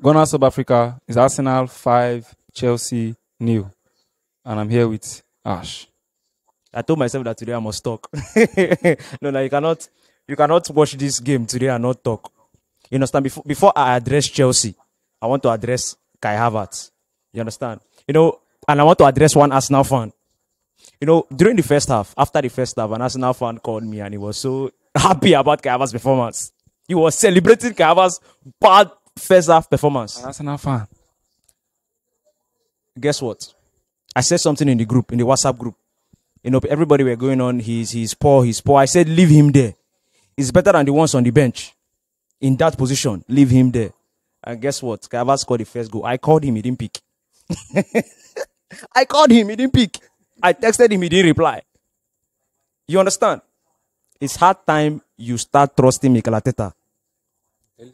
Ghana, South Africa is Arsenal 5, Chelsea nil. And I'm here with Ash. I told myself that today I must talk. No, you cannot watch this game today and not talk. You understand? Before I address Chelsea, I want to address Kai Havertz. You understand? And I want to address one Arsenal fan. During the first half, after the first half, an Arsenal fan called me and he was so happy about Kai Havertz's performance. He was celebrating Kai Havertz's bad first half performance. An Arsenal fan. Guess what? I said something in the group, in the WhatsApp group. Everybody were going on, he's poor. I said, leave him there. He's better than the ones on the bench. In that position, leave him there. And guess what? Kai Havertz scored the first goal. I called him, he didn't pick. I called him, he didn't pick. I texted him, he didn't reply. You understand? It's hard time you start trusting Mikel Arteta.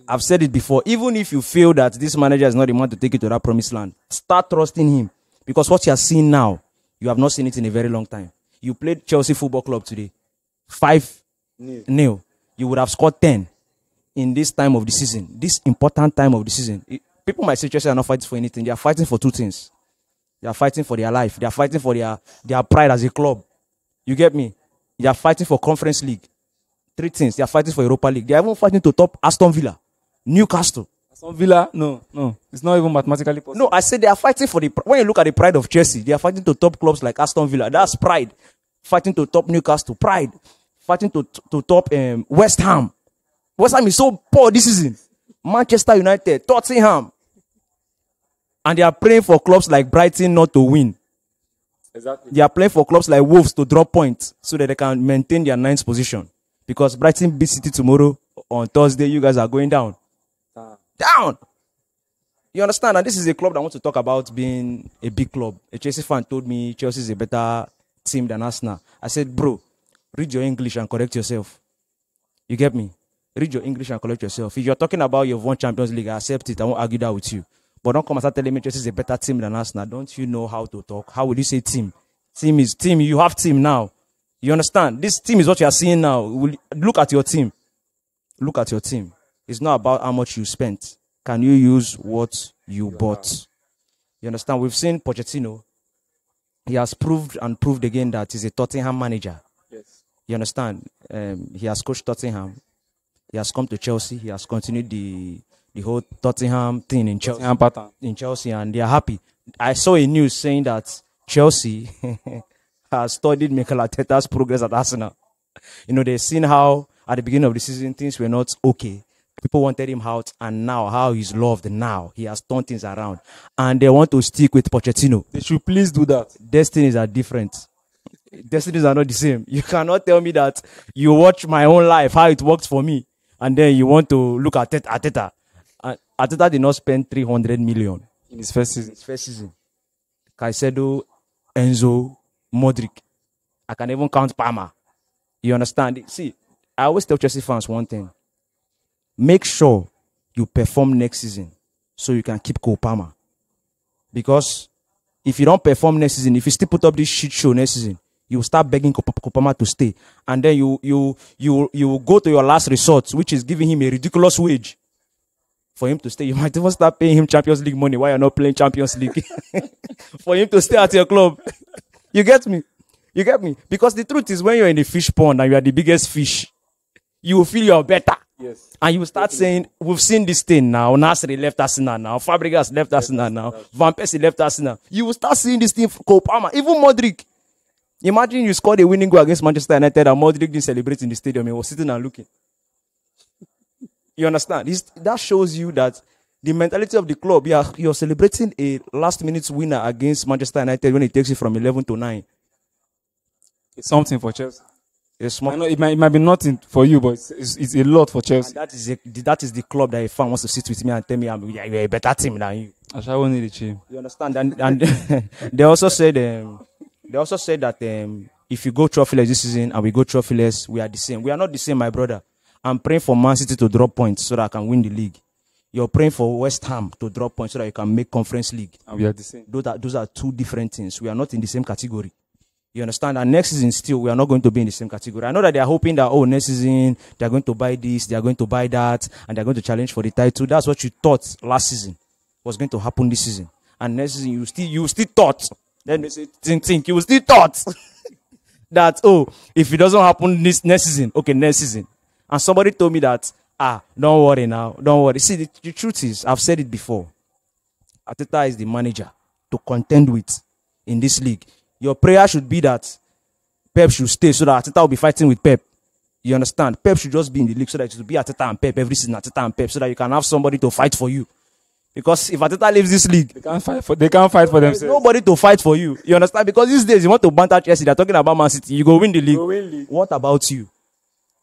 I've said it before. Even if you feel that this manager is not the man to take you to that promised land, start trusting him. Because what you are seeing now, you have not seen it in a very long time. You played Chelsea Football Club today. 5-0. You would have scored 10 in this time of the season. This important time of the season. People might say Chelsea are not fighting for anything. They are fighting for two things. They are fighting for their life. They are fighting for their pride as a club. You get me? They are fighting for Conference League. 3 things. They are fighting for Europa League. They are even fighting to top Aston Villa, Newcastle. Aston Villa? No. It's not even mathematically possible. No, I said they are fighting for when you look at the pride of Chelsea, they are fighting to top clubs like Aston Villa. That's pride. Fighting to top Newcastle. Pride. Fighting to top West Ham. West Ham is so poor this season. Manchester United, Tottenham. And they are praying for clubs like Brighton not to win. Exactly. They are playing for clubs like Wolves to drop points so that they can maintain their 9th position. Because Brighton beat City tomorrow on Thursday, you guys are going down. Down! You understand? And this is a club that wants to talk about being a big club. A Chelsea fan told me Chelsea is a better team than Arsenal. I said, bro, read your English and correct yourself. You get me? Read your English and correct yourself. If you're talking about you've won Champions League, I accept it. I won't argue that with you. But don't come and start telling me Chelsea is a better team than Arsenal. Don't you know how to talk? How would you say team? Team is team. You have team now. You understand? This team is what you are seeing now. Look at your team. Look at your team. It's not about how much you spent. Can you use what you bought? You understand? We've seen Pochettino. He has proved again that he's a Tottenham manager. Yes. You understand? He has coached Tottenham. He has come to Chelsea. He has continued the whole Tottenham thing in Chelsea. Tottenham pattern. In Chelsea, and they are happy. I saw a news saying that Chelsea has studied Mikel Arteta's progress at Arsenal. They've seen how at the beginning of the season things were not okay. People wanted him out, and now how he's loved now. He has turned things around. And they want to stick with Pochettino. They should please do that. Destinies are different. Destinies are not the same. You cannot tell me that you watch my own life, how it works for me, and then you want to look at Arteta. Arteta did not spend 300 million In his first season. Caicedo, Enzo, Modric. I can even count Palmer. You understand? See, I always tell Chelsea fans one thing. Make sure you perform next season so you can keep Cole Palmer. Because if you don't perform next season, if you still put up this shit show next season, you will start begging Cole Palmer to stay. And then you will go to your last resort, which is giving him a ridiculous wage for him to stay. You might even start paying him Champions League money while you're not playing Champions League. For him to stay at your club. You get me? You get me? Because the truth is, when you're in the fish pond and you are the biggest fish, you will feel you're better. Yes. And you will start saying, we've seen this thing now. Nasri left Arsenal now. Fabregas left Arsenal now. Van Persie left Arsenal. You will start seeing this thing for Cole Palmer. Even Modric. Imagine you scored a winning goal against Manchester United and Modric didn't celebrate in the stadium. He was sitting and looking. You understand? That shows you that the mentality of the club, you're celebrating a last-minute winner against Manchester United when it takes you from 11 to 9. It's something for Chelsea. It's I know it might be nothing for you, but it's a lot for Chelsea. That is the club that a fan wants to sit with me and tell me you're a better team than you. I shall need a team. You understand? And they also said that if you go trophyless this season and we go trophyless, we are the same. We are not the same, my brother. I'm praying for Man City to drop points so that I can win the league. You're praying for West Ham to drop points so that you can make Conference League. And we are the same. Those are two different things. We are not in the same category. You understand? And next season still, we are not going to be in the same category. I know that they are hoping that, oh, next season, they are going to buy this, they are going to buy that, and they are going to challenge for the title. That's what you thought last season was going to happen this season. And next season, you still thought. Then they say, think, you still thought that, oh, if it doesn't happen this next season, okay, next season. And somebody told me that, don't worry now, don't worry. See, the truth is, I've said it before. Arteta is the manager to contend with in this league. Your prayer should be that Pep should stay so that Arteta will be fighting with Pep. You understand? Pep should just be in the league so that it should be Arteta and Pep every season, Arteta and Pep, so that you can have somebody to fight for you. Because if Arteta leaves this league, they can't fight for themselves. Nobody to fight for you. You understand? Because these days you want to banter Chelsea, they're talking about Man City. You go win the league. What about you?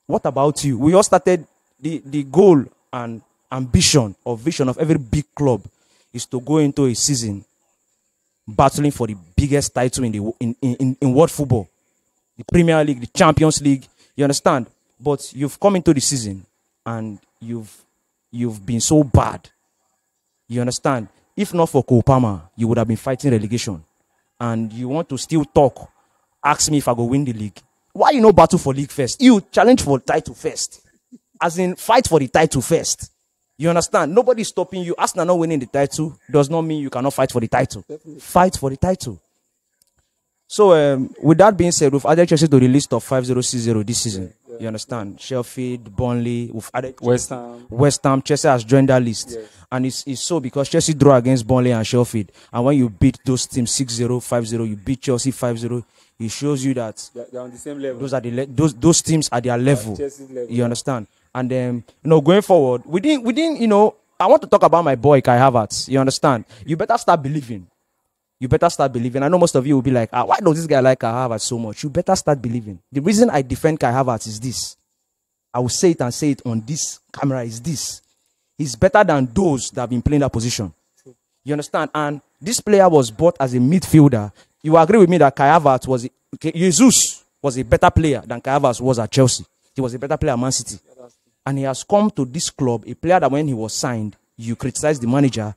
What about you? We all started the goal and ambition or vision of every big club is to go into a season battling for the biggest title in world football, the Premier League, the Champions League. You understand? But you've come into the season and you've been so bad. You understand? If not for Kopama, you would have been fighting relegation. And you want to still talk, ask me if I go win the league. Why you no battle for league first? You challenge for title first. As in, fight for the title first. You understand? Nobody is stopping you. Arsenal not winning the title does not mean you cannot fight for the title. Definitely. Fight for the title. So, with that being said, we've added Chelsea to the list of 5060 this season. Yeah. You understand? Sheffield, Burnley, we've added West Ham. Chelsea has joined that list. Yes. And it's so because Chelsea draw against Burnley and Sheffield. And when you beat those teams 6-0, 5-0, you beat Chelsea 5-0, it shows you that they're on the same level. Those teams are their level. You understand? And then, going forward, we didn't, I want to talk about my boy, Kai Havertz. You understand? You better start believing. I know most of you will be like, why does this guy like Kai Havertz so much? You better start believing. The reason I defend Kai Havertz is this. I will say it on this camera is this. He's better than those that have been playing that position. You understand? And this player was bought as a midfielder. You agree with me that Kai Havertz Jesus was a better player than Kai Havertz was at Chelsea. He was a better player at Man City. And he has come to this club, a player that when he was signed, you criticized the manager.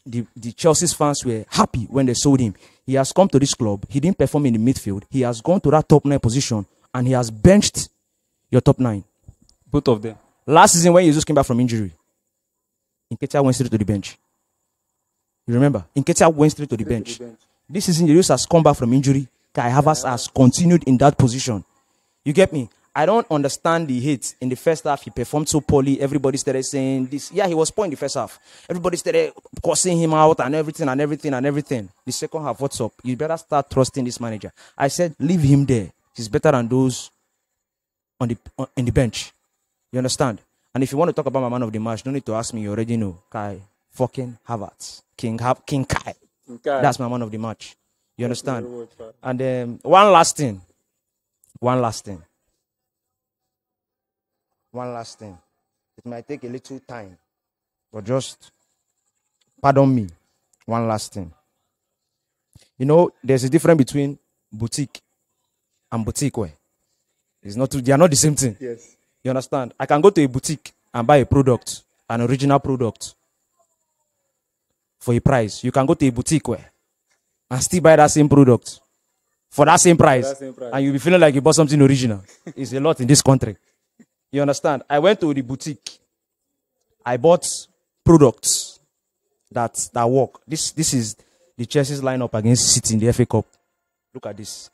The Chelsea's fans were happy when they sold him. He has come to this club. He didn't perform in the midfield. He has gone to that top 9 position and he has benched your top 9. Both of them. Last season when Jesus came back from injury, Nketiah went straight to the bench. You remember? Nketiah went straight to the bench. This season, Jesus has come back from injury. Kai Havertz has continued in that position. You get me? I don't understand the hate. In the first half, he performed so poorly. Everybody started saying this. Yeah, he was poor in the first half. Everybody started cursing him out and everything. The second half, what's up? You better start trusting this manager. I said, leave him there. He's better than those in the bench. You understand? And if you want to talk about my man of the match, don't need to ask me. You already know. Kai fucking Havertz. King Kai. That's my man of the match. You understand? And one last thing. It might take a little time, but just pardon me. One last thing. There's a difference between boutique and boutique wear. They are not the same thing. Yes. You understand? I can go to a boutique and buy a product, an original product, for a price. You can go to a boutique wear and still buy that same product for that same price. And you'll be feeling like you bought something original. It's a lot in this country. You understand? I went to the boutique. I bought products that work. This is the Chelsea's lineup against City in the FA Cup. Look at this.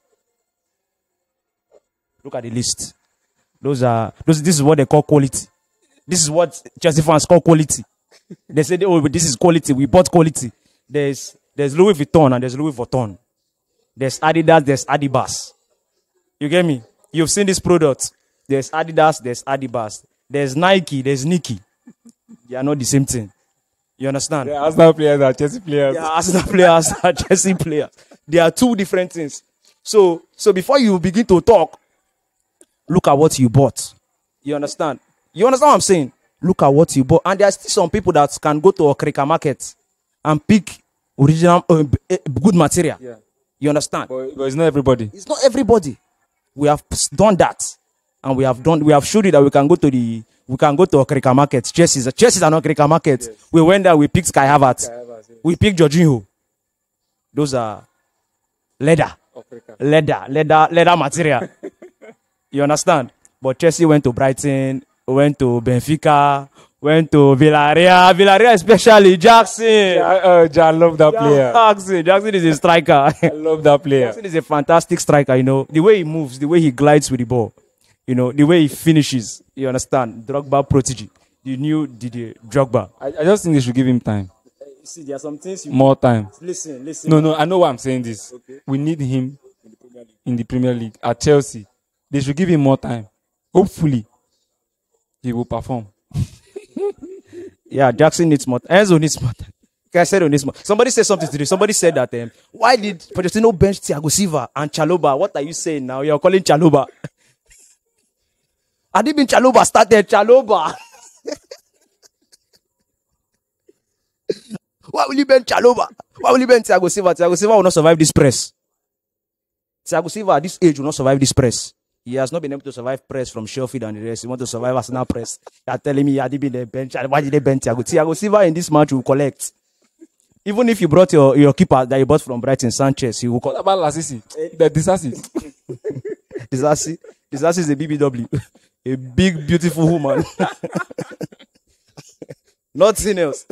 Look at the list. This is what they call quality. This is what Chelsea fans call quality. They say, oh, this is quality. We bought quality. There's Louis Vuitton and there's Louis Vuitton. There's Adidas, there's Adibas. You get me? You've seen this product. There's Adidas, there's Adibas. There's Nike, there's Nike. They are not the same thing. You understand? Yeah, Arsenal players are Chelsea players. Yeah, Arsenal players are Chelsea players. They are two different things. So before you begin to talk, look at what you bought. You understand? You understand what I'm saying? Look at what you bought. And there are still some people that can go to a Okrika market and pick original, good material. Yeah. You understand? But it's not everybody. It's not everybody. We have done that. And we have showed you that we can go to Okrika market. Chelsea are not Okrika market. Yes. We went there, we picked Kai Havertz. Yes. We picked Jorginho. Those are leather. leather material. You understand? But Chelsea went to Brighton, went to Benfica, went to Villarreal especially Jackson. I love that player. Jackson is a striker. I love that player. Jackson is a fantastic striker. You know the way he moves, the way he glides with the ball. You know the way he finishes. You understand? Drogba prodigy. The new Didier Drogba. I just think they should give him time. See, there are some things you More time. listen. No, I know why I'm saying this. Okay. We need him in the Premier League at Chelsea. They should give him more time. Hopefully, he will perform. Yeah, Jackson needs more. Enzo needs more. I said on this. Somebody said something today. Somebody said that why did Pochettino bench Thiago Silva and Chalobah? What are you saying now? You're calling Chalobah. I didn't mean Chalobah started Chalobah. Why will you bench Chalobah? Why will you bench Thiago Silva? Thiago Silva will not survive this press. Thiago Silva at this age will not survive this press. He has not been able to survive press from Sheffield and the rest. He wants to survive Arsenal press. You're telling me he had been the bench. Why did they bench Thiago? Thiago Silva in this match will collect. Even if you brought your keeper that you bought from Brighton, Sanchez, he will collect. What about Lasisi? The Disassi. Disassi is a BBW. A big, beautiful woman. Nothing else.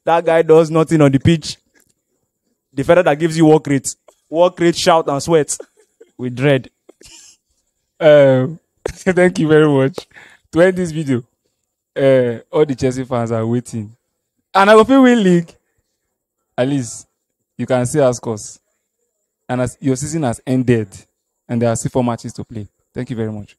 That guy does nothing on the pitch. The fella that gives you work rate, shout and sweat with dread. Thank you very much. To end this video, all the Chelsea fans are waiting. And I will win league. At least you can see our scores. And as your season has ended, and there are still 4 matches to play. Thank you very much.